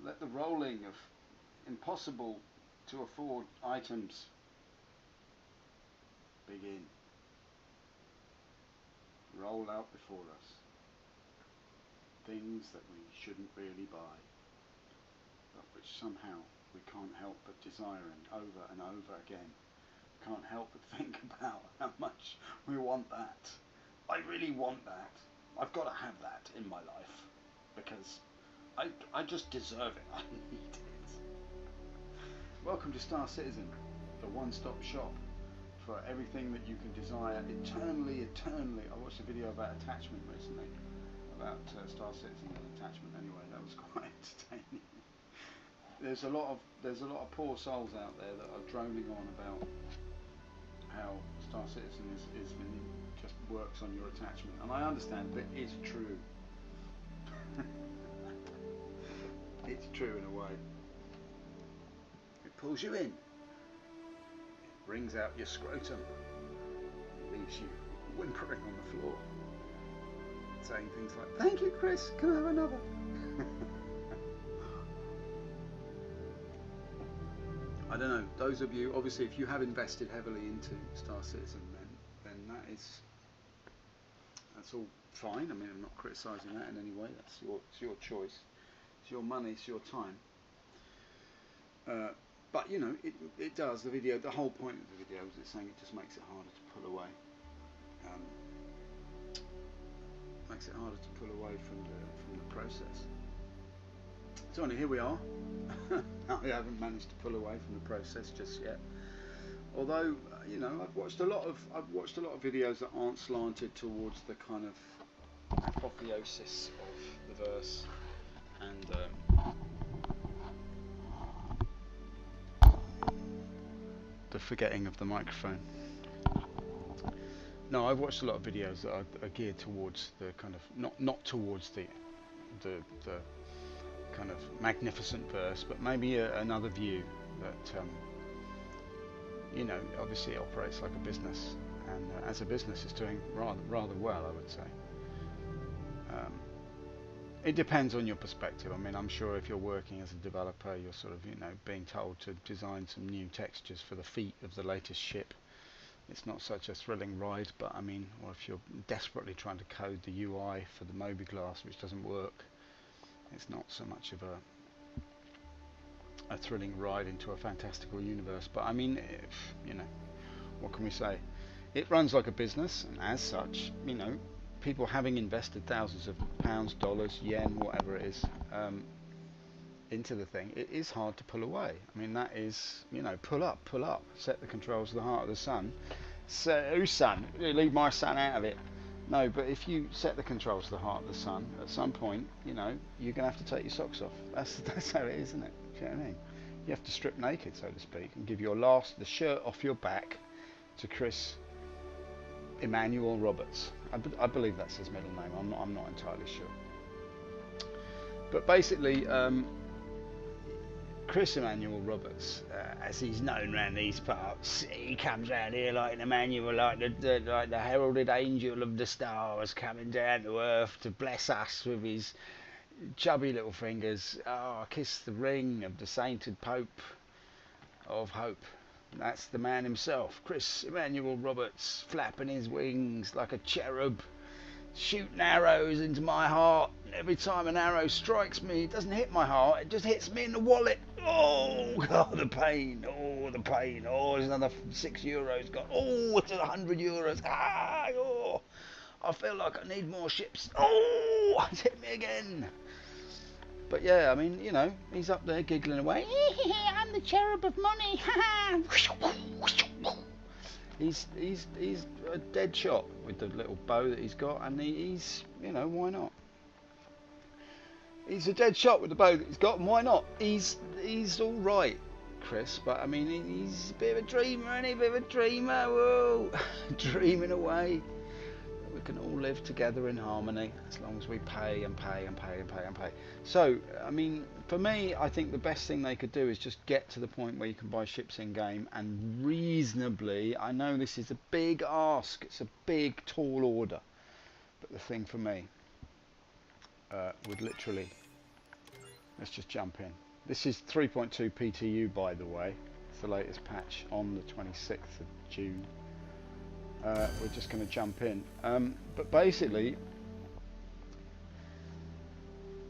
let the rolling of impossible to afford items begin. Roll out before us things that we shouldn't really buy, but which somehow we can't help but desiring over and over again. Can't help but think about how much we want that. I really want that. I've got to have that in my life because I just deserve it. I need it. Welcome to Star Citizen, the one-stop shop for everything that you can desire eternally. I watched a video about attachment recently, about Star Citizen and attachment. Anyway, that was quite entertaining. There's a lot of poor souls out there that are droning on about how Star Citizen just works on your attachment, and I understand that it's true. It's true in a way. It pulls you in. Brings out your scrotum and leaves you whimpering on the floor, saying things like, "Thank you, Chris, can I have another?" I don't know, those of you, obviously if you have invested heavily into Star Citizen, then that's all fine. I mean, I'm not criticising that in any way. It's your choice, it's your money, it's your time. But you know, it does. The whole point of the video is it's saying it just makes it harder to pull away. Makes it harder to pull away from the process. So anyway, here we are. I haven't managed to pull away from the process just yet. Although you know, I've watched a lot of videos that aren't slanted towards the kind of apotheosis of the verse and the forgetting of the microphone. No, I've watched a lot of videos that are geared towards the kind of not towards the kind of magnificent verse, but maybe another view that you know, obviously it operates like a business, and as a business it's doing rather well, I would say. It depends on your perspective. I mean, I'm sure if you're working as a developer, you're sort of, you know, being told to design some new textures for the feet of the latest ship. It's not such a thrilling ride, but I mean, or if you're desperately trying to code the UI for the mobiGlas, which doesn't work, it's not so much of a thrilling ride into a fantastical universe. But I mean, you know, what can we say? It runs like a business, and as such, you know, people having invested thousands of pounds, dollars, yen, whatever it is, into the thing, it is hard to pull away. I mean, that is, you know, pull up, set the controls to the heart of the sun. So, whose sun? Leave my sun out of it. No, but if you set the controls to the heart of the sun, at some point, you know, you're going to have to take your socks off. That's how it is, isn't it? Do you know what I mean? You have to strip naked, so to speak, and give the shirt off your back to Chris Emmanuel Roberts. I believe that's his middle name. I'm not entirely sure. But basically, Chris Emmanuel Roberts, as he's known around these parts, he comes round here like an Emmanuel, like the heralded angel of the stars, coming down to earth to bless us with his chubby little fingers. Oh, kiss the ring of the sainted Pope of Hope. That's the man himself, Chris Emmanuel Roberts, flapping his wings like a cherub, shooting arrows into my heart. And every time an arrow strikes me, it doesn't hit my heart, it just hits me in the wallet. Oh, God, the pain. Oh, the pain. Oh, there's another €6 gone. Oh, it's €100. Ah, oh, I feel like I need more ships. Oh, it's hit me again. But yeah, I mean, you know, he's up there giggling away. I'm the cherub of money. He's a dead shot with the little bow that he's got, and he's, you know, why not? He's a dead shot with the bow that he's got, and why not? He's all right, Chris, but I mean, he's a bit of a dreamer, isn't he? A bit of a dreamer. Whoa, dreaming away. We can all live together in harmony as long as we pay and pay and pay and pay and pay. So, I mean, for me, I think the best thing they could do is just get to the point where you can buy ships in game, and reasonably, I know this is a big ask, it's a big tall order, but the thing for me would literally let's just jump in. This is 3.2 PTU, by the way. It's the latest patch on the 26th of June. We're just going to jump in. But basically,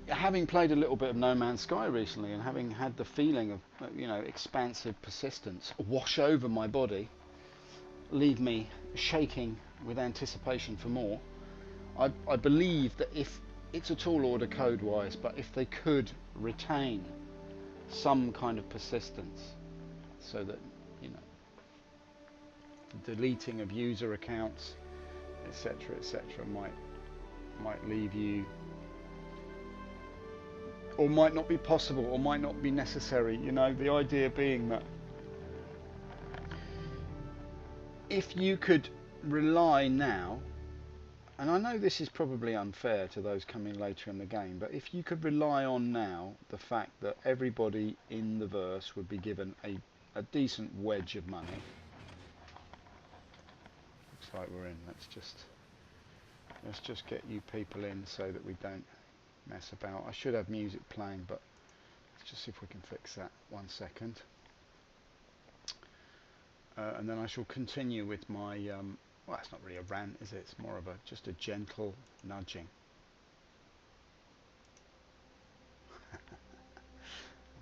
having played a little bit of No Man's Sky recently and having had the feeling of, you know, expansive persistence wash over my body, leave me shaking with anticipation for more, I believe that if it's a tall order code-wise, but if they could retain some kind of persistence, so that, you know, the deleting of user accounts, etc., might leave you, or might not be possible, or might not be necessary. You know, the idea being that if you could rely now, and I know this is probably unfair to those coming later in the game, but if you could rely on now the fact that everybody in the verse would be given a decent wedge of money. Looks like we're in. Let's just get you people in so that we don't mess about. I should have music playing, but let's just see if we can fix that. 1 second. And then I shall continue with my, well, it's not really a rant, is it? It's more of just a gentle nudging.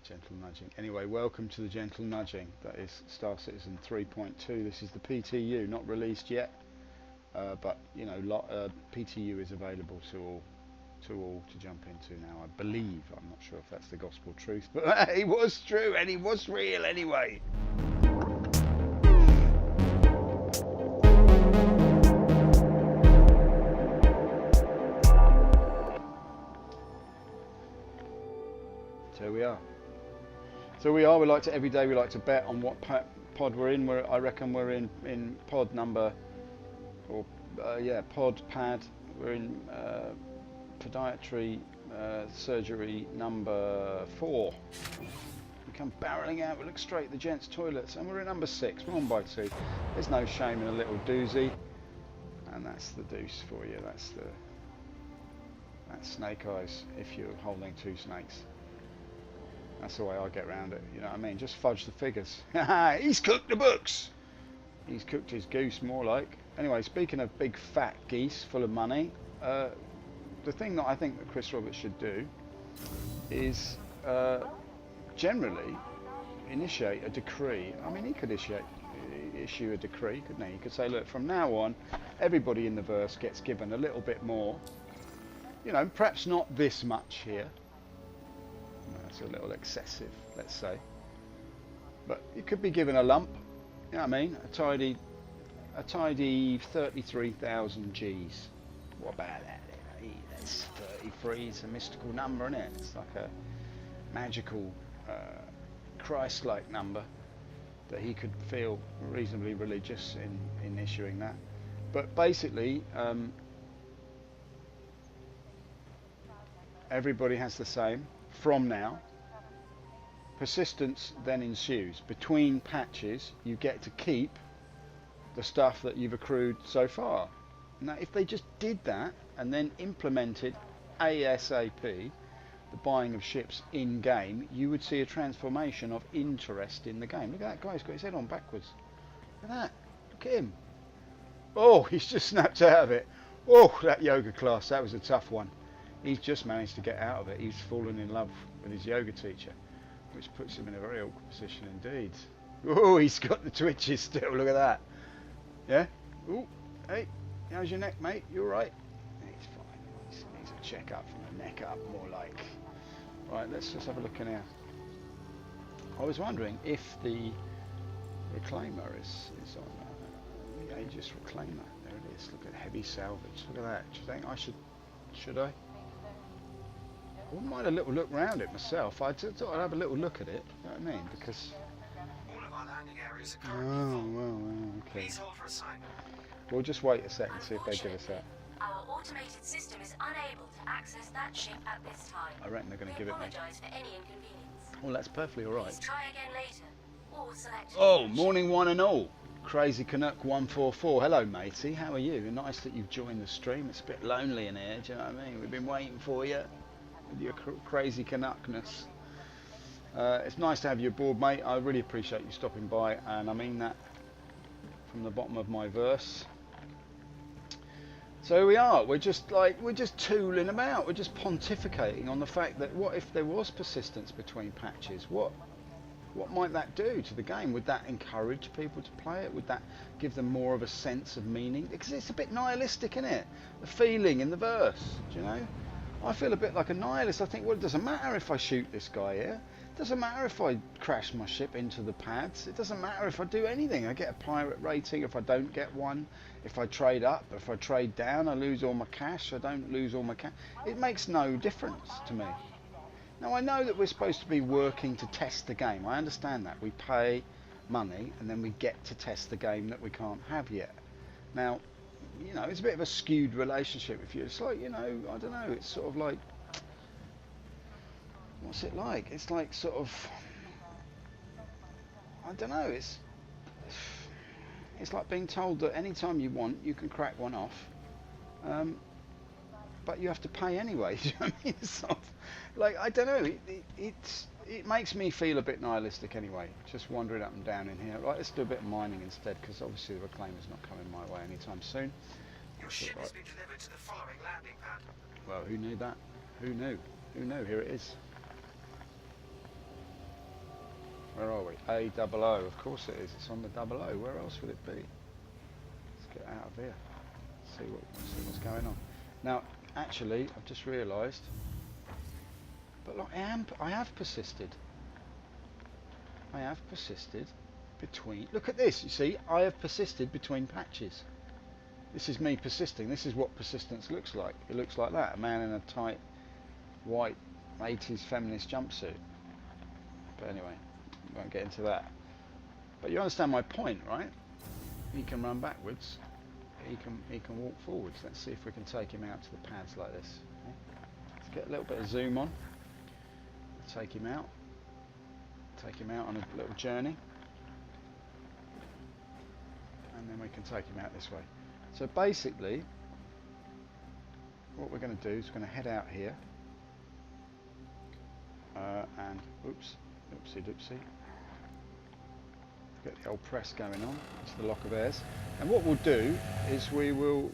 Gentle nudging. Anyway, welcome to the gentle nudging. That is Star Citizen 3.2. This is the PTU, not released yet, but you know, PTU is available to all to jump into now. I believe. I'm not sure if that's the gospel truth, but it was true and it was real anyway. So we are. We like to every day. We like to bet on what pod we're in. I reckon we're in pod number, or pod pad. We're in podiatry surgery number 4. We come barreling out. We look straight at the gents' toilets, and we're in number 6. We're on by 2. There's no shame in a little doozy, and that's the deuce for you. That's snake eyes if you're holding 2 snakes. That's the way I get around it, you know what I mean? Just fudge the figures. He's cooked the books! He's cooked his goose, more like. Anyway, speaking of big fat geese full of money, the thing that I think that Chris Roberts should do is generally initiate a decree. I mean, he could issue a decree, couldn't he? He could say, look, from now on, everybody in the verse gets given a little bit more. You know, perhaps not this much here. That's a little excessive, let's say, but it could be given a lump, you know what I mean, a tidy 33,000 G's. What about that? That's 33, it's a mystical number, isn't it? It's like a magical Christ-like number that he could feel reasonably religious in issuing that. But basically, everybody has the same. From now, persistence then ensues. Between patches, you get to keep the stuff that you've accrued so far. Now, if they just did that and then implemented ASAP the buying of ships in game, you would see a transformation of interest in the game. Look at that guy, he's got his head on backwards. Look at that, look at him. Oh, he's just snapped out of it. Oh, that yoga class, that was a tough one. He's just managed to get out of it. He's fallen in love with his yoga teacher, which puts him in a very awkward position indeed. Oh, he's got the twitches still. Look at that. Yeah? Oh, hey, how's your neck, mate? You all right? He's fine. He needs a check-up from the neck up, more like. Right, let's just have a look in here. I was wondering if the reclaimer is on the Aegis reclaimer. There it is. Look at heavy salvage. Look at that. Do you think I should I? I wouldn't mind a little look round it myself. I thought I'd have a little look at it, you know what I mean? Because... all of our landing areas are currently well, okay. Please hold for assignment. We'll just wait a second, see if they give us that. Our automated system is unable to access that ship at this time. I reckon they're going to give it me. Apologise for any inconvenience. Well, that's perfectly alright. Please try again later, or select... Oh, morning one and all. Crazy Canuck 144. Hello, matey. How are you? Nice that you've joined the stream. It's a bit lonely in here, do you know what I mean? We've been waiting for you. with your crazy Canuckness. It's nice to have you aboard, mate. I really appreciate you stopping by, and I mean that from the bottom of my verse. So here we are. We're just tooling about. We're just pontificating on the fact that what if there was persistence between patches? What might that do to the game? Would that encourage people to play it? Would that give them more of a sense of meaning? Because it's a bit nihilistic, isn't it? The feeling in the verse, do you know? I feel a bit like a nihilist. I think, well, it doesn't matter if I shoot this guy here. It doesn't matter if I crash my ship into the pads. It doesn't matter if I do anything. I get a pirate rating if I don't get one. If I trade up, if I trade down, I lose all my cash. I don't lose all my cash. It makes no difference to me. Now, I know that we're supposed to be working to test the game. I understand that. We pay money and then we get to test the game that we can't have yet. Now, you know, it's a bit of a skewed relationship with you. It's like, you know, I don't know, it's sort of like, what's it like? It's like sort of, I don't know, it's like being told that anytime you want, you can crack one off. But you have to pay anyway. Do you know what I mean? It's sort of, like, I don't know. It makes me feel a bit nihilistic anyway. Just wandering up and down in here. Right, let's do a bit of mining instead, because obviously the reclaimer's not coming my way anytime soon. Your ship has been delivered to the following landing pad. Well, who knew that? Who knew? Who knew? Here it is. Where are we? A00. Of course it is. It's on the 00. Where else would it be? Let's get out of here. See what's going on. Now, actually, I've just realised. But look, I have persisted. I have persisted between. Look at this. You see, I have persisted between patches. This is me persisting. This is what persistence looks like. It looks like that. A man in a tight, white, 80s feminist jumpsuit. But anyway, we won't get into that. But you understand my point, right? He can run backwards. He can walk forwards. Let's see if we can take him out to the pads like this. Okay. Let's get a little bit of zoom on. Take him out. Take him out on a little journey. And then we can take him out this way. So basically, what we're going to do is we're going to head out here. And, oops, oopsie doopsie. Get the old press going on. That's the lock of airs. And what we'll do is we'll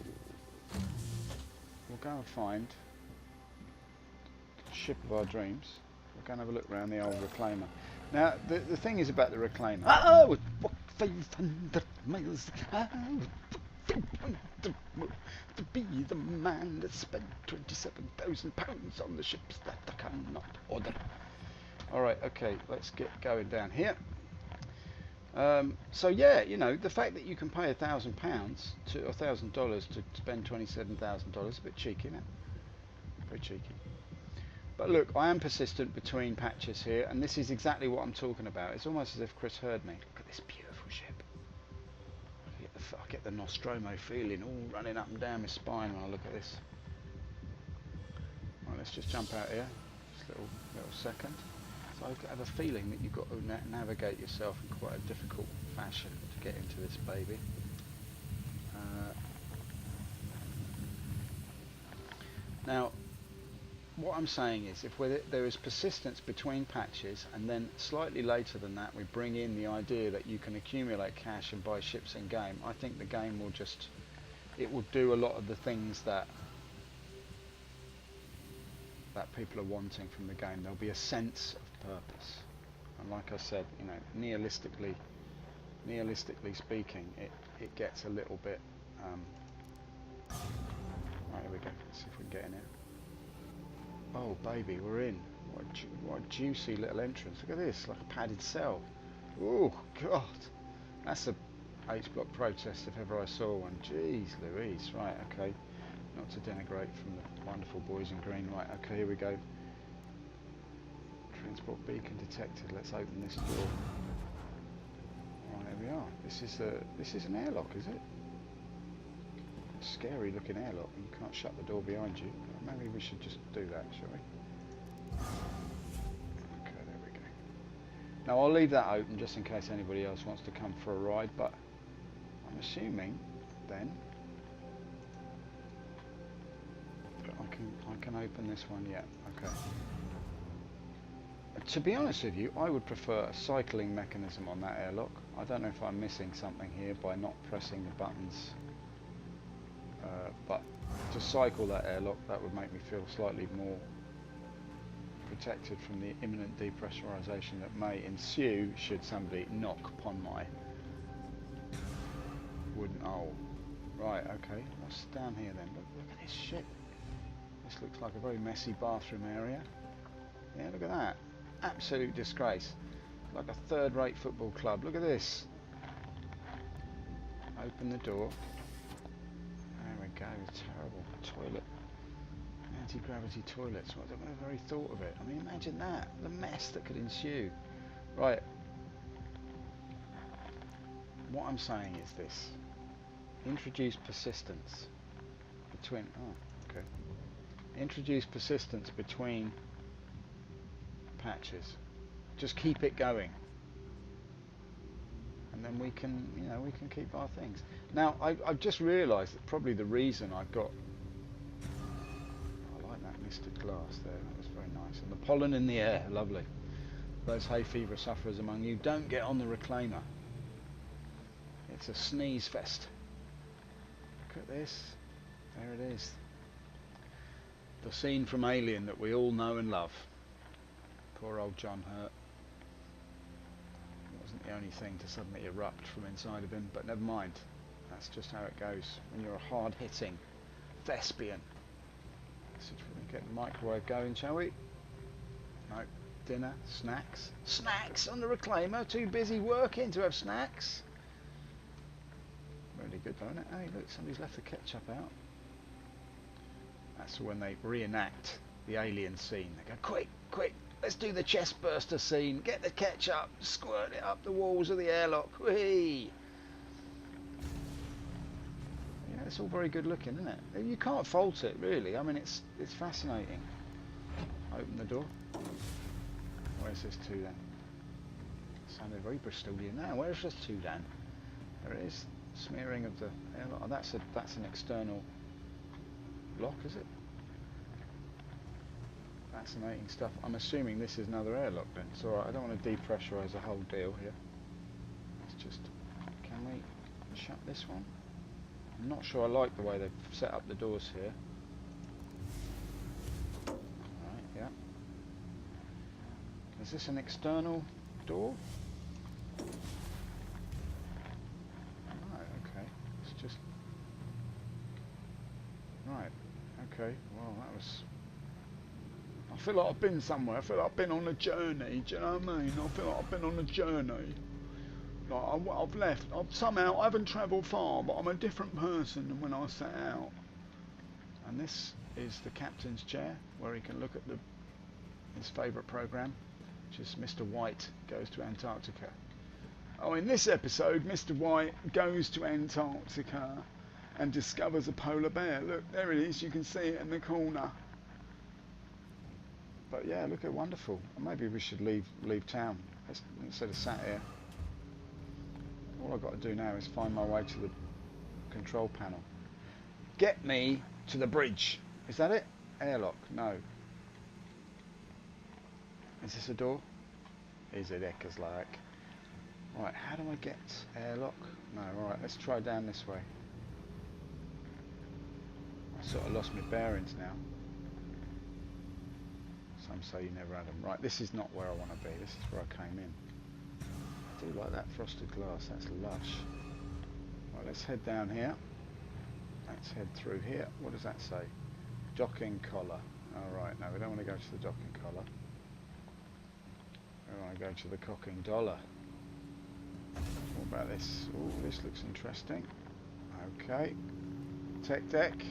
go and find the ship of our dreams. We'll go and have a look around the old reclaimer. Now, the thing is about the reclaimer. Oh, 500 miles. To be the man that spent £27,000 on the ships that I cannot order. All right, okay, let's get going down here. So yeah, you know, the fact that you can pay £1,000 to $1,000 to spend $27,000 is a bit cheeky, isn't it? Very cheeky. But look, I am persistent between patches here, and this is exactly what I'm talking about. It's almost as if Chris heard me. Look at this beautiful ship. I get the Nostromo feeling all running up and down my spine when I look at this. Right, let's just jump out here. Just a little second. So I have a feeling that you've got to navigate yourself in quite a difficult fashion to get into this baby. Now, what I'm saying is, if there is persistence between patches, and then slightly later than that we bring in the idea that you can accumulate cash and buy ships in game, I think the game will it will do a lot of the things that people are wanting from the game. There'll be a sense of purpose, and like I said, you know, nihilistically speaking, it gets a little bit. Right, here we go. Let's see if we can get in here. Oh baby, we're in. What a juicy little entrance. Look at this, like a padded cell. Oh God, that's a H-block protest if ever I saw one. Jeez Louise. Right, okay. Not to denigrate from the wonderful boys in green. Right, okay, here we go. Transport beacon detected. Let's open this door. Right, there we are. This is an airlock, is it? Scary looking airlock. You can't shut the door behind you. Maybe we should just do that, shall we? Okay, there we go. Now I'll leave that open just in case anybody else wants to come for a ride, but I'm assuming then that I can open this one yet? Okay. To be honest with you, I would prefer a cycling mechanism on that airlock. I don't know if I'm missing something here by not pressing the buttons. But to cycle that airlock, that would make me feel slightly more protected from the imminent depressurisation that may ensue should somebody knock upon my wooden hole. Right, okay, what's down here then? Look at this shit. This looks like a very messy bathroom area. Yeah, look at that. Absolute disgrace. Like a third-rate football club. Look at this. Open the door. There we go, terrible toilet. Anti-gravity toilets. I don't know very thought of it. I mean, imagine that. The mess that could ensue. Right. What I'm saying is this. Introduce persistence between... Oh, okay. Introduce persistence between patches. Just keep it going. And then we can, you know, we can keep our things. Now, I've just realised that probably the reason I've got... I like that misted glass there. That was very nice. And the pollen in the air, lovely. Those hay fever sufferers among you, don't get on the reclaimer. It's a sneeze fest. Look at this. There it is. The scene from Alien that we all know and love. Poor old John Hurt. It wasn't the only thing to suddenly erupt from inside of him, but never mind. That's just how it goes when you're a hard-hitting thespian. So we get the microwave going, shall we? No. Dinner, snacks. Snacks on the reclaimer. Too busy working to have snacks. Really good, don't it? Hey, look, somebody's left the ketchup out. That's when they reenact the Alien scene. They go, quick, quick, let's do the chest burster scene. Get the ketchup, squirt it up the walls of the airlock. Whee! Yeah, it's all very good looking, isn't it? You can't fault it, really. I mean, it's fascinating. Open the door. Where's this to then? Sounded very Bristolian now. Where's this to then? There it is. Smearing of the airlock. Oh, that's an external lock, is it? Fascinating stuff. I'm assuming this is another airlock then. It's alright, I don't want to depressurise the whole deal here. Let's just... Can we shut this one? I'm not sure I like the way they've set up the doors here. Alright, yeah. Is this an external door? Just right, okay, well that was... I feel like I've been somewhere, I feel like I've been on a journey, do you know what I mean? I feel like I've been on a journey. Like I've left, somehow I haven't travelled far, but I'm a different person than when I set out. And this is the captain's chair, where he can look at his favourite programme, which is Mr. White Goes to Antarctica. Oh, in this episode, Mr. White goes to Antarctica and discovers a polar bear. Look, there it is. You can see it in the corner. But yeah, look at wonderful. Maybe we should leave town instead of sat here. All I've got to do now is find my way to the control panel. Get me to the bridge. Is that it? Airlock? No. Is this a door? Is it like? Right, how do I get airlock? No, alright, let's try down this way. I sort of lost my bearings now. Some say you never had them. Right, this is not where I want to be. This is where I came in. I do like that frosted glass, that's lush. Right, let's head down here. Let's head through here. What does that say? Docking collar. Alright, no, we don't want to go to the docking collar. We want to go to the cocking dollar. What about this? Oh, this looks interesting. Okay. Tech deck.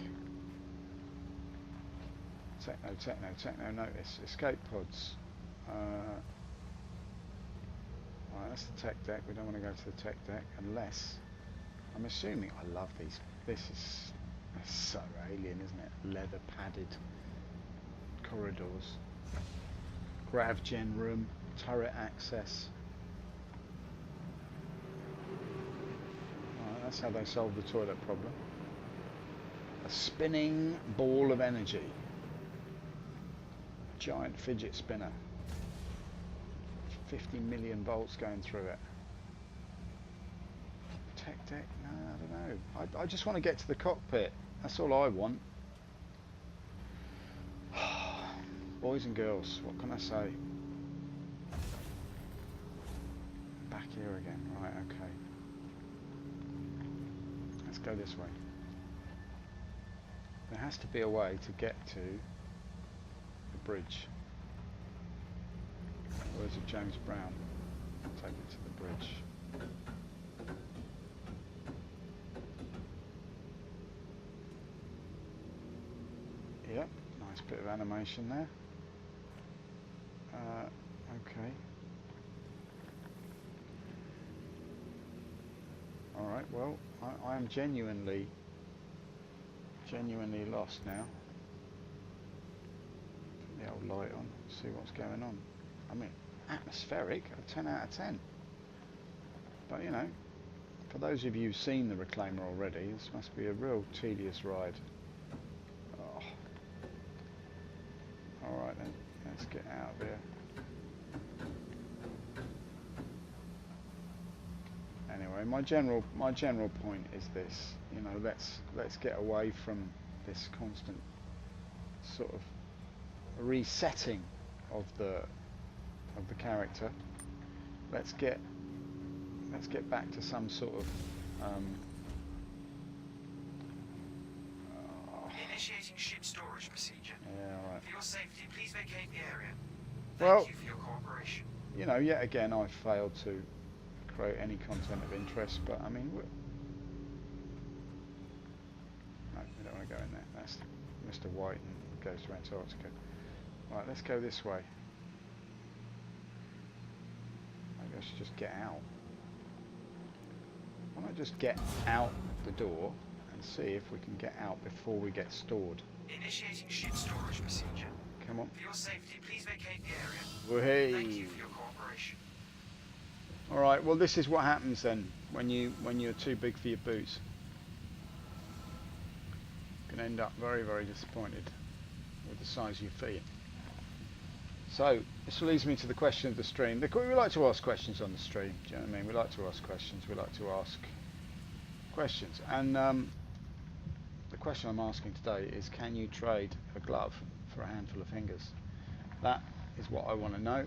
Techno notice. Escape pods. Right, that's the tech deck. We don't want to go to the tech deck unless... I'm assuming... I love these. This is so alien, isn't it? Leather padded corridors. Gravgen room. Turret access. That's how they solve the toilet problem. A spinning ball of energy. giant fidget spinner. 50 million volts going through it. Tech deck? No, I don't know. I just want to get to the cockpit. That's all I want. Boys and girls, what can I say? Back here again. Right, okay. Let's go this way. There has to be a way to get to the bridge. Words of James Brown. Take it to the bridge. Yep, nice bit of animation there. Okay. Alright, well, I am genuinely lost now. Put the old light on, see what's going on. I mean, atmospheric, a 10 out of 10. But you know, for those of you who've seen the Reclaimer already, this must be a real tedious ride. Oh. Alright then, let's get out of here. Anyway, my general point is this, you know, let's get away from this constant sort of resetting of the character. Let's get back to some sort of Initiating ship storage procedure. yeah, all right. For your safety, please vacate the area. Well, Thank you for your cooperation. you know, yet again I failed to create any content of interest, but I mean, no, we don't want to go in there. That's Mr. White and goes to Antarctica. Right, let's go this way. Maybe I should just get out. Why not just get out the door and see if we can get out before we get stored? Initiating ship storage procedure. Come on. For your safety, please vacate the area. Woohoo! Thank you for your cooperation. All right. Well, this is what happens then when you're too big for your boots. You can end up very, very disappointed with the size of your feet. So this leads me to the question of the stream. We like to ask questions on the stream. Do you know what I mean? We like to ask questions. We like to ask questions. And the question I'm asking today is: can you trade a glove for a handful of fingers? That is what I want to know.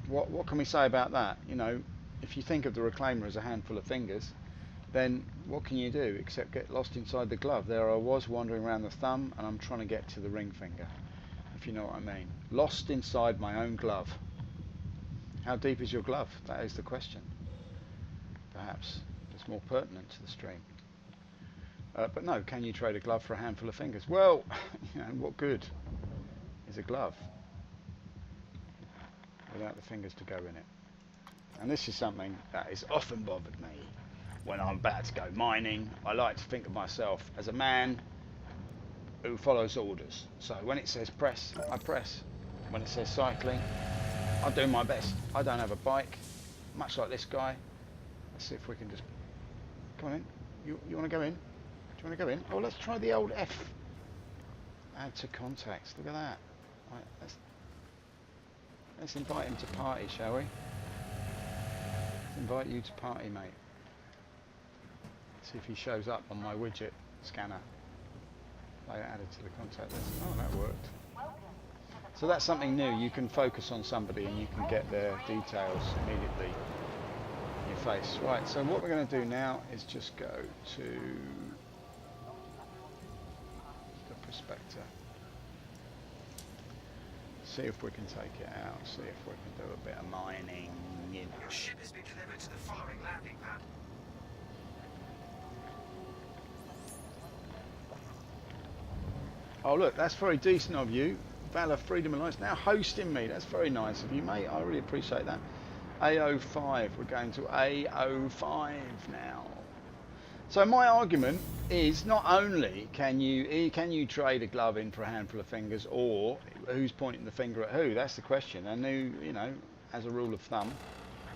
What can we say about that? You know, if you think of the Reclaimer as a handful of fingers, then what can you do except get lost inside the glove? There I was wandering around the thumb, and I'm trying to get to the ring finger, if you know what I mean. Lost inside my own glove. How deep is your glove? That is the question. Perhaps it's more pertinent to the stream. But no, can you trade a glove for a handful of fingers? Well, you know, what good is a glove without the fingers to go in it? And this is something that has often bothered me when I'm about to go mining. I like to think of myself as a man who follows orders. So when it says press, I press. When it says cycling, I do my best. I don't have a bike, much like this guy. Let's see if we can just... Come on in. You want to go in? Do you want to go in? Oh, let's try the old F. Add to contacts. Look at that. Right, let's invite him to party, shall we? Let's invite you to party, mate. See if he shows up on my widget scanner. I added to the contact list. Oh, that worked. So that's something new. You can focus on somebody and you can get their details immediately in your face. Right, so what we're going to do now is just go to the prospector. See if we can take it out. See if we can do a bit of mining. You know. Your ship has been delivered to the following landing pad. Oh look, that's very decent of you. Valor Freedom Alliance now hosting me. That's very nice of you, mate. I really appreciate that. A05. We're going to A05 now. So my argument is not only can you trade a glove in for a handful of fingers, or who's pointing the finger at who? That's the question. And you know, as a rule of thumb,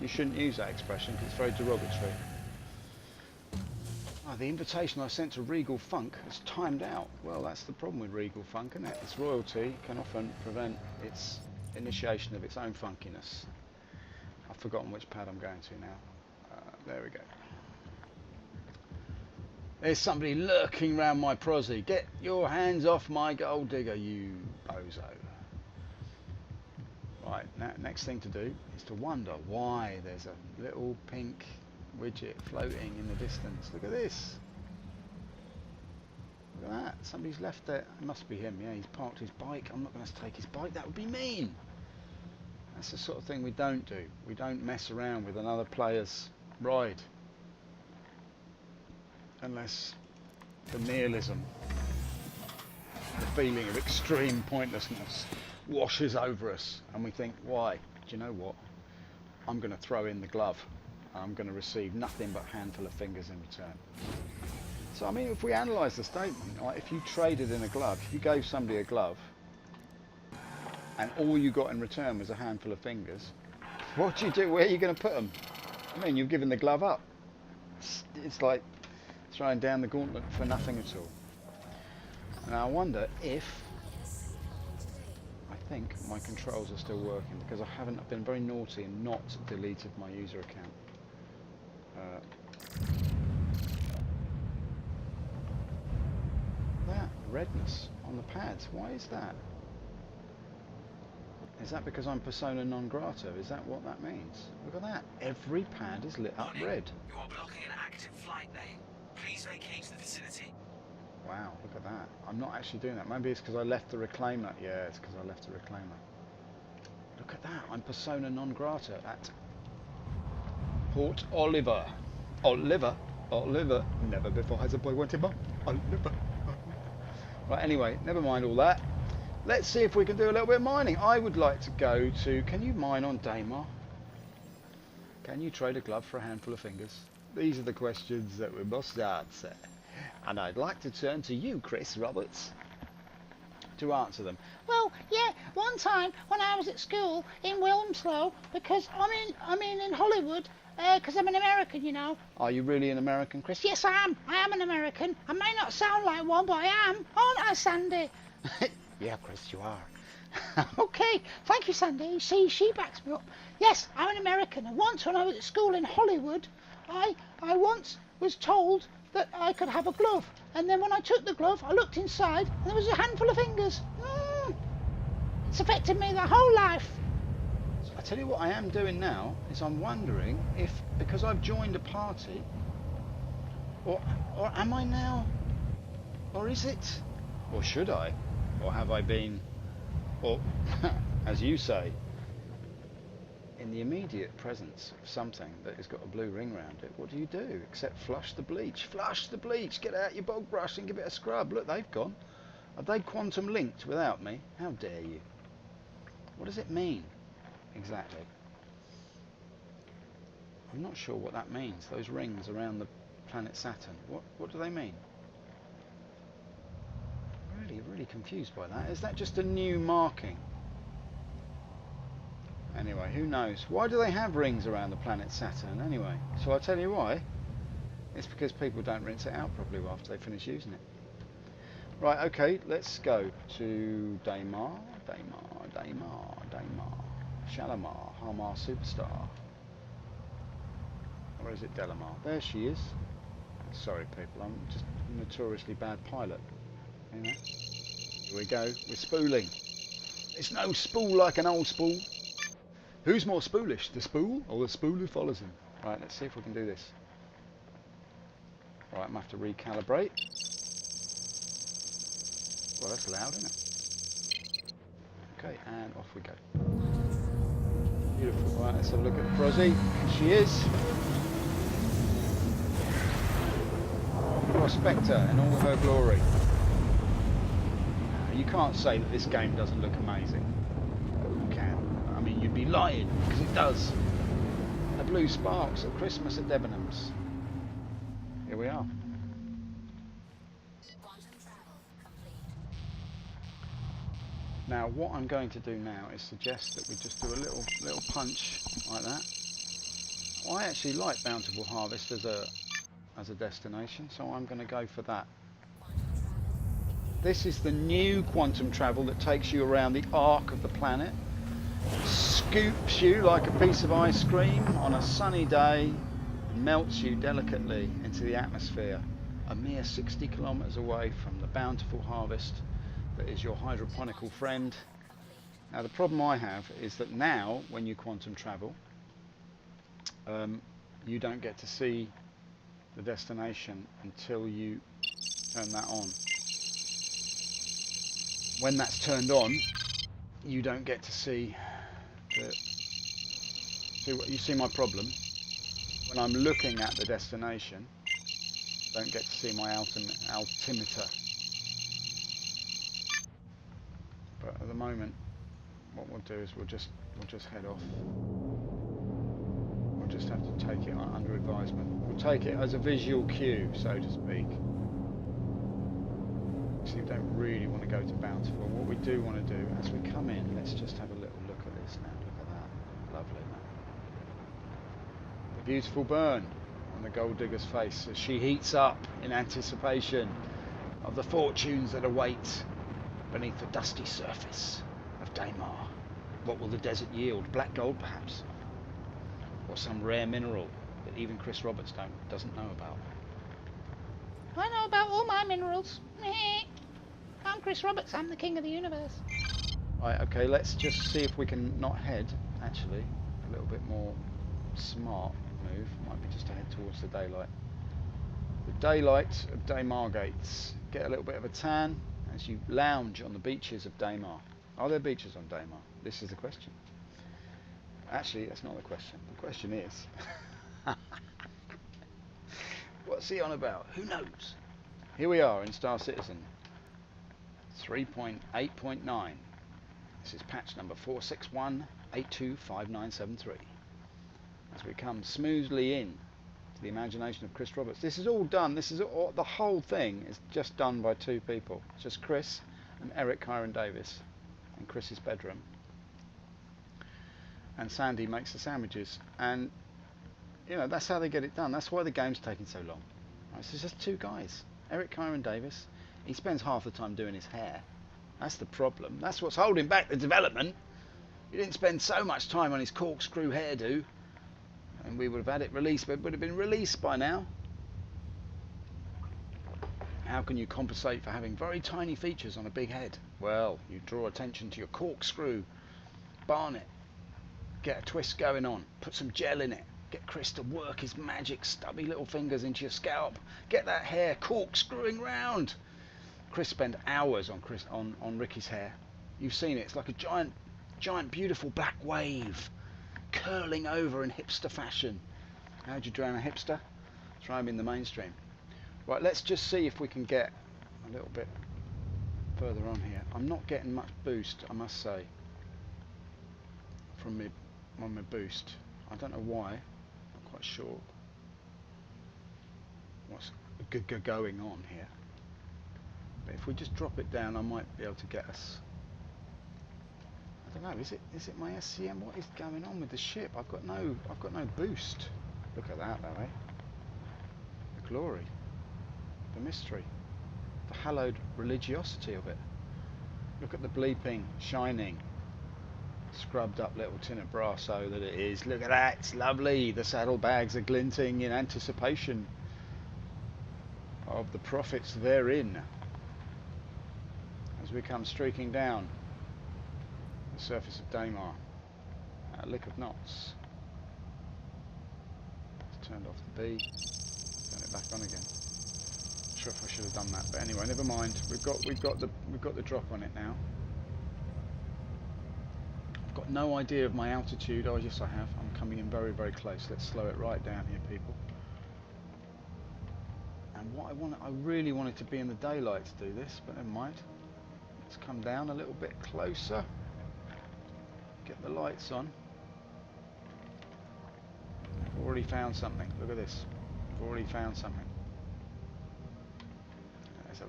you shouldn't use that expression because it's very derogatory. Oh, the invitation I sent to Regal Funk has timed out. Well, that's the problem with Regal Funk, isn't it? Its royalty can often prevent its initiation of its own funkiness. I've forgotten which pad I'm going to now. There we go. There's somebody lurking round my prosy. Get your hands off my gold digger, you bozo. Right, now next thing to do is to wonder why there's a little pink widget floating in the distance. Look at this. Look at that. Somebody's left there. It must be him. Yeah, he's parked his bike. I'm not going to take his bike. That would be mean. That's the sort of thing we don't do. We don't mess around with another player's ride. Unless the nihilism, the feeling of extreme pointlessness washes over us and we think, why? Do you know what? I'm going to throw in the glove. I'm going to receive nothing but a handful of fingers in return. So I mean, if we analyse the statement, like if you traded in a glove, if you gave somebody a glove and all you got in return was a handful of fingers, what do you do? Where are you going to put them? I mean, you've given the glove up. It's like throwing down the gauntlet for nothing at all. And I wonder if, I think my controls are still working because I've been very naughty and not deleted my user account. That redness on the pads, why is that? Is that because I'm persona non grata? Is that what that means? Look at that, every pad is lit up Warning. red. You are blocking an active flight lane. Please vacate the vicinity. Wow, look at that. I'm not actually doing that. Maybe it's because I left the reclaimer. Yeah, it's because I left the reclaimer. Look at that. I'm persona non grata at Port Oliver. Oliver. Never before has a boy wanted more. Oliver. Right, anyway, never mind all that. Let's see if we can do a little bit of mining. I would like to go to... Can you mine on Daymar? Can you trade a glove for a handful of fingers? These are the questions that we must answer. And I'd like to turn to you, Chris Roberts, to answer them. Well, yeah, one time when I was at school in Wilmslow, because I'm in Hollywood, because I'm an American, you know. Are you really an American, Chris? Yes, I am. I am an American. I may not sound like one, but I am. Aren't I, Sandy? Yeah, Chris, you are. Okay, thank you, Sandy. See, she backs me up. Yes, I'm an American. And once when I was at school in Hollywood, I once was told that I could have a glove. And then when I took the glove, I looked inside, and there was a handful of fingers. It's affected me the whole life. I tell you what I am doing now is I'm wondering if, because I've joined a party, or am I now, or is it, or should I, or have I been, or as you say, in the immediate presence of something that has got a blue ring around it? What do you do except flush the bleach? Flush the bleach, get out your bog brush and give it a scrub. Look, they've gone. Are they quantum linked without me? How dare you? What does it mean exactly? I'm not sure what that means, those rings around the planet Saturn. What do they mean? Really confused by that. Is that just a new marking? Anyway, who knows? Why do they have rings around the planet Saturn anyway? So I'll tell you why. It's because people don't rinse it out properly after they finish using it. Right, okay, let's go to Daymar, Shalimar, Harmar Superstar. Or is it Delamar? There she is. Sorry people, I'm just a notoriously bad pilot. You know? Here we go, we're spooling. It's no spool like an old spool. Who's more spoolish, the spool or the spool who follows him? Right, let's see if we can do this. Right, I'm going to have to recalibrate. Well, that's loud, isn't it? Okay, and off we go. Beautiful. Right, let's have a look at Prosy. She is. Prospector in all her glory. You can't say that this game doesn't look amazing. You can. I mean, you'd be lying, because it does. The blue sparks at Christmas at Debenhams. Here we are. Now, what I'm going to do now is suggest that we just do a little punch like that. I actually like Bountiful Harvest as a as a destination, so I'm going to go for that. This is the new quantum travel that takes you around the arc of the planet, scoops you like a piece of ice cream on a sunny day, melts you delicately into the atmosphere, a mere 60 kilometers away from the bountiful harvest that is your hydroponical friend. Now the problem I have is that now when you quantum travel, you don't get to see the destination until you turn that on. When that's turned on, you don't get to see you see my problem. When I'm looking at the destination, I don't get to see my altimeter. But at the moment, what we'll do is we'll just head off. We'll just have to take it under advisement. We'll take it as a visual cue, so to speak. So you don't really want to go to Bountiful. What we do want to do, as we come in, let's just have a little look at this now. Look at that. Lovely, isn't it? The beautiful burn on the gold digger's face as she heats up in anticipation of the fortunes that await beneath the dusty surface of Daymar. What will the desert yield? Black gold, perhaps? Or some rare mineral that even Chris Roberts doesn't know about? I know about all my minerals. I'm Chris Roberts, I'm the king of the universe. Right, okay, let's just see if we can not head, actually, a little bit more smart move. Might be just to head towards the daylight. The daylight of Daymar Gates. Get a little bit of a tan as you lounge on the beaches of Daymar. Are there beaches on Daymar? This is the question. Actually, that's not the question. The question is, what's he on about? Who knows? Here we are in Star Citizen 3.8.9. This is patch number 461825973. As we come smoothly in to the imagination of Chris Roberts. This is all done. This is all, the whole thing is just done by two people. It's just Chris and Eric Kyron Davis in Chris's bedroom. And Sandy makes the sandwiches. And you know, that's how they get it done. That's why the game's taking so long. Right, so it's just two guys. Eric Kyron Davis. He spends half the time doing his hair. That's the problem. That's what's holding back the development. He didn't spend so much time on his corkscrew hairdo, and we would have had it released, but it would have been released by now. How can you compensate for having very tiny features on a big head? Well, you draw attention to your corkscrew, barn it, get a twist going on, put some gel in it, get Chris to work his magic stubby little fingers into your scalp, get that hair corkscrewing round. Chris spent hours on Ricky's hair. You've seen it. It's like a giant, beautiful black wave curling over in hipster fashion. How'd you drown a hipster? Try him in the mainstream. Right, let's just see if we can get a little bit further on here. I'm not getting much boost, I must say, from my boost. I don't know why. Not quite sure what's going on here. But if we just drop it down, I might be able to get us. I don't know. Is it my SCM? What is going on with the ship? I've got no boost. Look at that, though, eh? The glory, the mystery, the hallowed religiosity of it. Look at the bleeping, shining, scrubbed up little tin of brasso that it is. Look at that. It's lovely. The saddlebags are glinting in anticipation of the profits therein. As we come streaking down the surface of Daymar at a lick of knots. Turned off the B, turn it back on again. Not sure if I should have done that, but anyway, never mind. We've got the drop on it now. I've got no idea of my altitude. Oh yes, I have. I'm coming in very, very close. Let's slow it right down here, people. And what I really wanted to be in the daylight to do this, but never mind. Let's come down a little bit closer. Get the lights on. I've already found something. Look at this. I've already found something. There's a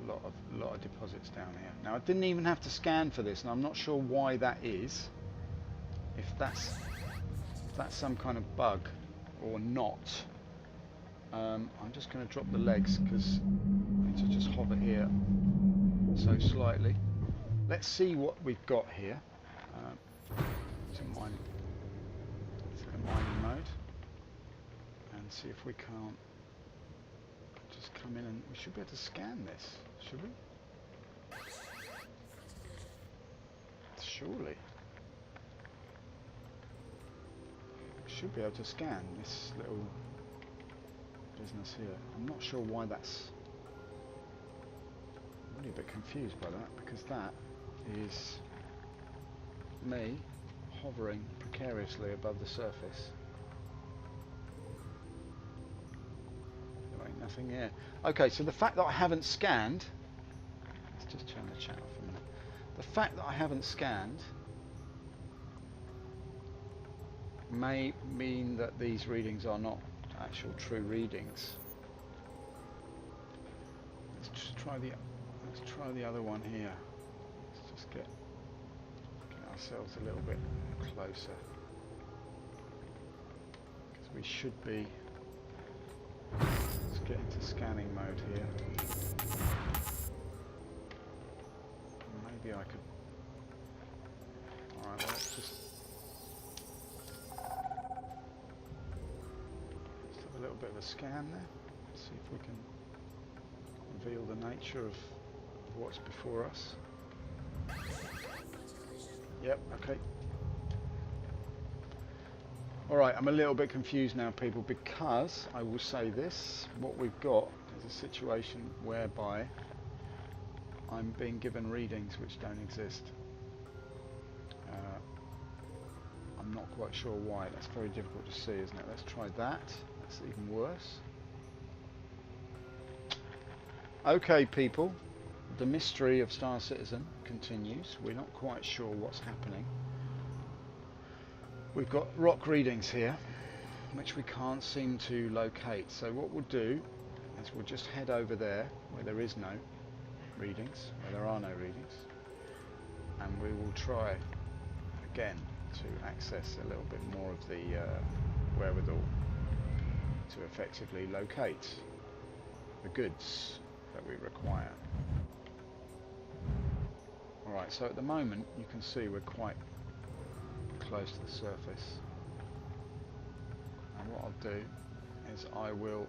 lot of deposits down here. Now I didn't even have to scan for this, and I'm not sure why that is. If that's some kind of bug or not. I'm just going to drop the legs because I need to just hover here so slightly. Let's see what we've got here. To mining mode, and see if we can't just come in, and we should be able to scan this, should we? Surely. We should be able to scan this little business here. I'm not sure why that's... I'm really a bit confused by that, because that is me hovering precariously above the surface. There ain't nothing here. Okay, so the fact that I haven't scanned... Let's just turn the chat off a minute. The fact that I haven't scanned may mean that these readings are not actual true readings. Let's try the other one here. Let's just get ourselves a little bit closer, because we should be... Let's get into scanning mode here. Maybe I could... Alright, well, let's have a little bit of a scan there. See if we can reveal the nature of what's before us. Yep, okay. Alright, I'm a little bit confused now, people, because I will say this. What we've got is a situation whereby I'm being given readings which don't exist. I'm not quite sure why. That's very difficult to see, isn't it? Let's try that. That's even worse. Okay, people. The mystery of Star Citizen continues. We're not quite sure what's happening. We've got rock readings here, which we can't seem to locate. So what we'll do is we'll just head over there where there is no readings, where there are no readings, and we will try again to access a little bit more of the wherewithal to effectively locate the goods that we require. Alright, so at the moment you can see we're quite close to the surface, and what I'll do is I will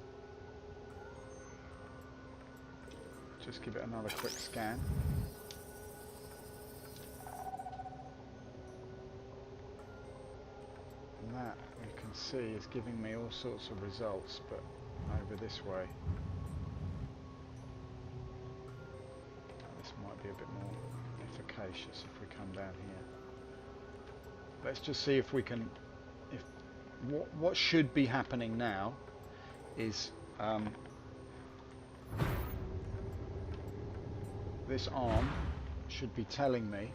just give it another quick scan. And that, you can see, is giving me all sorts of results, but over this way this might be a bit more efficacious if we come down here. Let's just see if we can, what should be happening now is this arm should be telling me,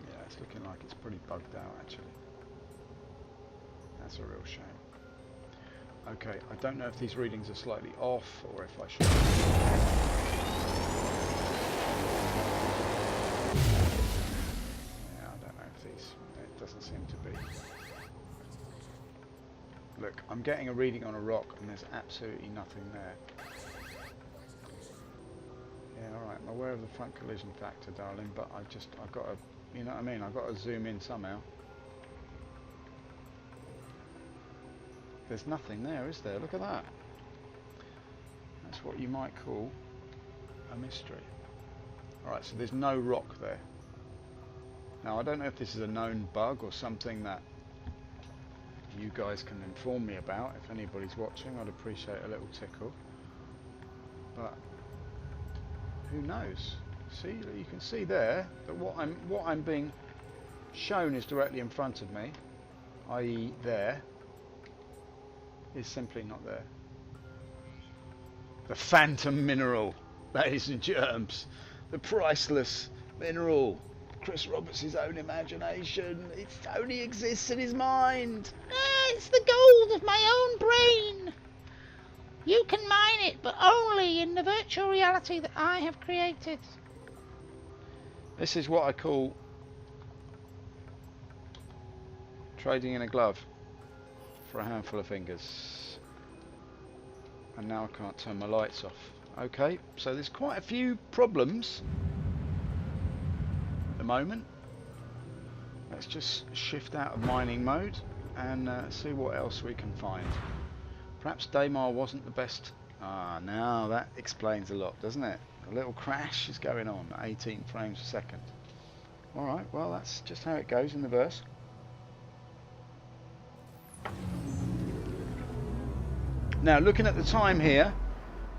yeah, it's looking like it's pretty bugged out actually. That's a real shame. Okay, I don't know if these readings are slightly off or if I should... Yeah, I don't know if these... It doesn't seem to be. Look, I'm getting a reading on a rock and there's absolutely nothing there. Yeah, alright, I'm aware of the front collision factor, darling, but I've got to, you know what I mean, I've got to zoom in somehow. There's nothing there, is there? Look at that. That's what you might call a mystery. Alright, so there's no rock there. Now, I don't know if this is a known bug or something that you guys can inform me about. If anybody's watching, I'd appreciate a little tickle. But who knows? See, you can see there that what I'm being shown is directly in front of me, i.e. there, is simply not there. The phantom mineral, ladies and germs, the priceless mineral. Chris Roberts' own imagination. It only exists in his mind. It's the gold of my own brain. You can mine it, but only in the virtual reality that I have created. This is what I call trading in a glove. for a handful of fingers. And now I can't turn my lights off. Okay, so there's quite a few problems at the moment. Let's just shift out of mining mode and see what else we can find. Perhaps Daymar wasn't the best. Ah, now that explains a lot, doesn't it? A little crash is going on at 18 frames a second. Alright, well that's just how it goes in the verse. Now looking at the time here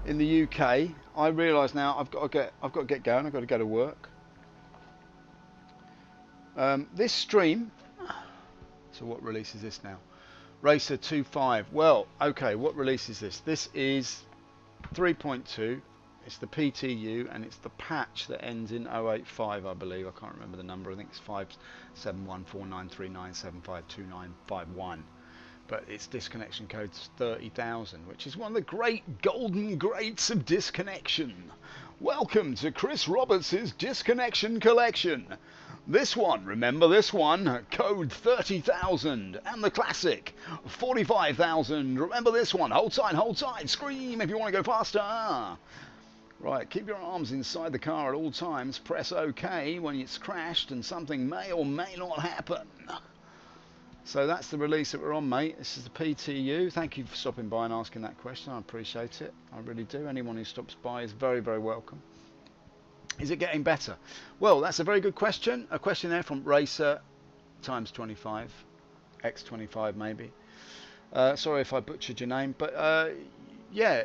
in the UK, I realise now I've got to get going. I've got to go to work. This stream. So what release is this now? Racer 2.5. Well, okay. What release is this? This is 3.2. It's the PTU and it's the patch that ends in 085, I believe. I can't remember the number. I think it's 5714939752951. But its disconnection code's 30,000, which is one of the great golden greats of disconnection. Welcome to Chris Roberts' Disconnection Collection. This one, remember this one, code 30,000, and the classic 45,000. Remember this one, hold tight, scream if you want to go faster. Right, keep your arms inside the car at all times, press OK when it's crashed and something may or may not happen. So that's the release that we're on, mate. This is the PTU. Thank you for stopping by and asking that question. I appreciate it. I really do. Anyone who stops by is very, very welcome. Is it getting better? Well, that's a very good question. A question there from Racer times 25, X25 maybe. Sorry if I butchered your name, but yeah,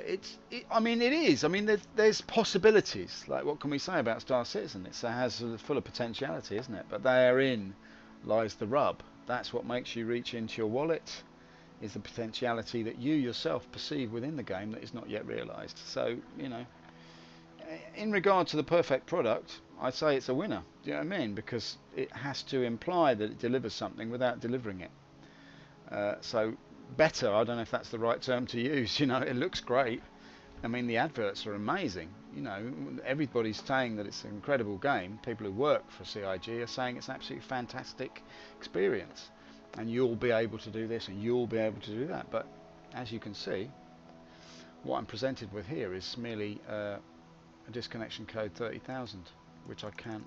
I mean, it is. I mean, there's possibilities. Like, what can we say about Star Citizen? It has full of potentiality, isn't it? But therein lies the rub. That's what makes you reach into your wallet, is the potentiality that you yourself perceive within the game that is not yet realised. So, you know, in regard to the perfect product, I'd say it's a winner. Do you know what I mean? Because it has to imply that it delivers something without delivering it. So, better, I don't know if that's the right term to use. You know, it looks great. I mean, the adverts are amazing. You know, everybody's saying that it's an incredible game. People who work for CIG are saying it's an absolutely fantastic experience. And you'll be able to do this and you'll be able to do that. But as you can see, what I'm presented with here is merely a disconnection code 30,000, which I can't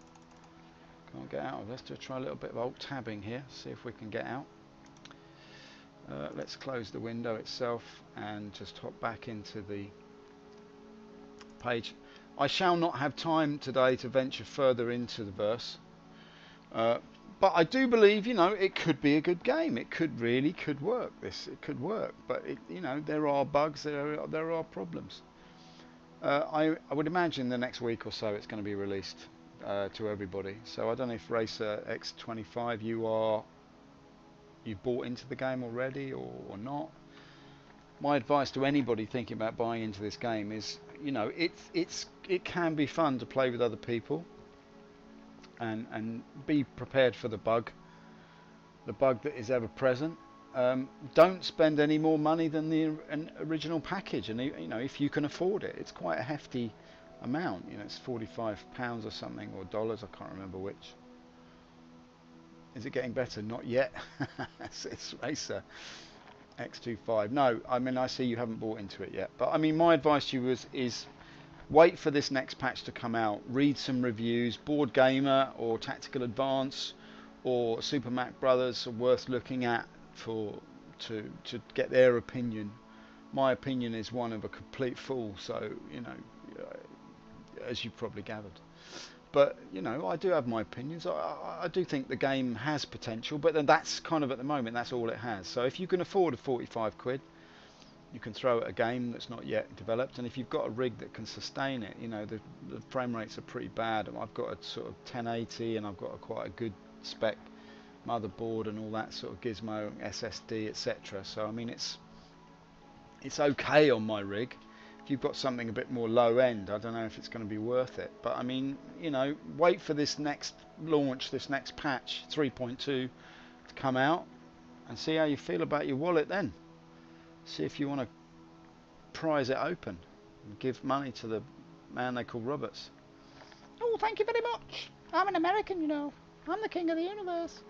get out of. Let's just try a little bit of alt tabbing here, see if we can get out. Let's close the window itself and just hop back into the page. I shall not have time today to venture further into the verse, but I do believe, you know, it could be a good game. It could work. It could work, but you know, there are bugs, there are problems. I would imagine the next week or so it's going to be released to everybody. So I don't know if Racer X25 you've bought into the game already or not. My advice to anybody thinking about buying into this game is, you know, it can be fun to play with other people, and be prepared for the bug that is ever present. Don't spend any more money than the original package, and you know, if you can afford it, it's quite a hefty amount. You know, it's £45 or something, or dollars. I can't remember which. Is it getting better? Not yet. It's Racer X25. No, I mean, I see you haven't bought into it yet. But I mean, my advice to you is wait for this next patch to come out. Read some reviews. Board Gamer or Tactical Advance or Super Mac Brothers are worth looking at to get their opinion. My opinion is one of a complete fool. So, you know, as you've probably gathered. But, you know, I do have my opinions. I do think the game has potential, but then that's kind of, at the moment, that's all it has. So if you can afford a 45 quid, you can throw at a game that's not yet developed. And if you've got a rig that can sustain it, you know, the frame rates are pretty bad. I've got a sort of 1080 and I've got quite a good spec motherboard and all that sort of gizmo, SSD, etc. So, I mean, it's okay on my rig. If you've got something a bit more low end, I don't know if it's going to be worth it. But I mean, you know, wait for this next launch, this next patch 3.2 to come out, and see how you feel about your wallet then. See if you want to prize it open and give money to the man they call Roberts. Oh, thank you very much. I'm an American, you know. I'm the king of the universe.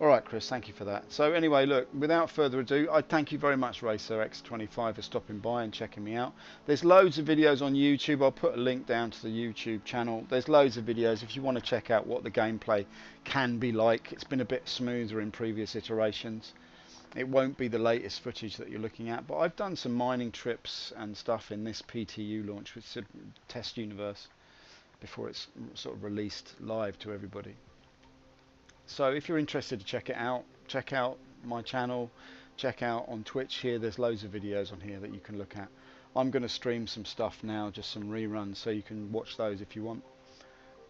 All right, Chris, thank you for that. So anyway, look, without further ado, I thank you very much, RacerX25, for stopping by and checking me out. There's loads of videos on YouTube. I'll put a link down to the YouTube channel. There's loads of videos if you want to check out what the gameplay can be like. It's been a bit smoother in previous iterations. It won't be the latest footage that you're looking at, but I've done some mining trips and stuff in this PTU launch, which is a test universe, before it's sort of released live to everybody. So if you're interested to check it out, check out my channel, check out on Twitch here. There's loads of videos on here that you can look at. I'm going to stream some stuff now, just some reruns, so you can watch those if you want.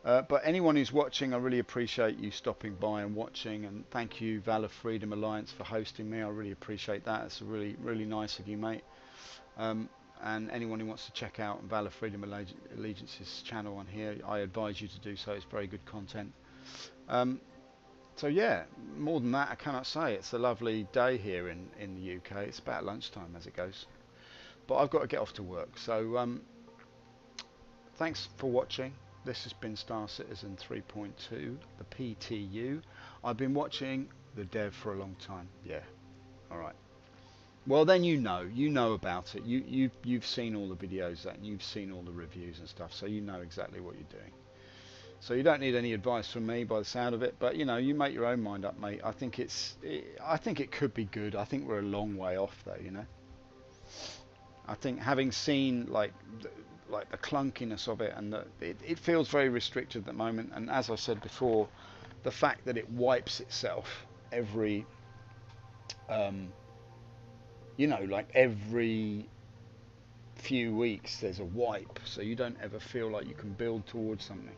But anyone who's watching, I really appreciate you stopping by and watching, and thank you Valor Freedom Alliance for hosting me. I really appreciate that. It's really, really nice of you, mate. And anyone who wants to check out Valor Freedom Allegiance's channel on here, I advise you to do so. It's very good content. So yeah, more than that I cannot say. It's a lovely day here in the UK. It's about lunchtime as it goes, but I've got to get off to work. So thanks for watching. This has been Star Citizen 3.2, the PTU. I've been watching the dev for a long time. Yeah, all right. Well then you know about it. You've seen all the videos and you've seen all the reviews and stuff, so you know exactly what you're doing. So you don't need any advice from me by the sound of it, but you know, you make your own mind up, mate. I think it could be good. I think we're a long way off though, you know. I think having seen like the clunkiness of it, and it feels very restricted at the moment, and as I said before, the fact that it wipes itself every you know, like every few weeks there's a wipe, so you don't ever feel like you can build towards something.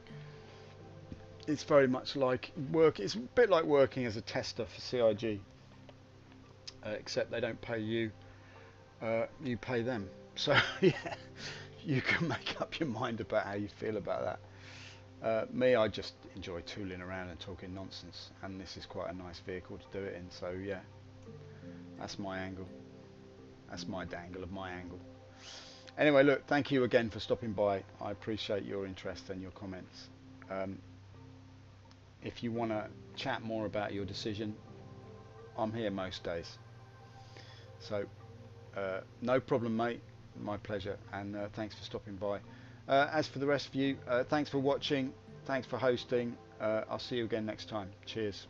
It's very much like it's a bit like working as a tester for CIG, except they don't pay you, you pay them. So yeah, you can make up your mind about how you feel about that. Me, I just enjoy tooling around and talking nonsense, and this is quite a nice vehicle to do it in, so yeah, that's my angle. That's my dangle of my angle. Anyway, look, thank you again for stopping by. I appreciate your interest and your comments. If you want to chat more about your decision, I'm here most days. So no problem, mate. My pleasure, and thanks for stopping by. As for the rest of you, thanks for watching, thanks for hosting. I'll see you again next time. Cheers.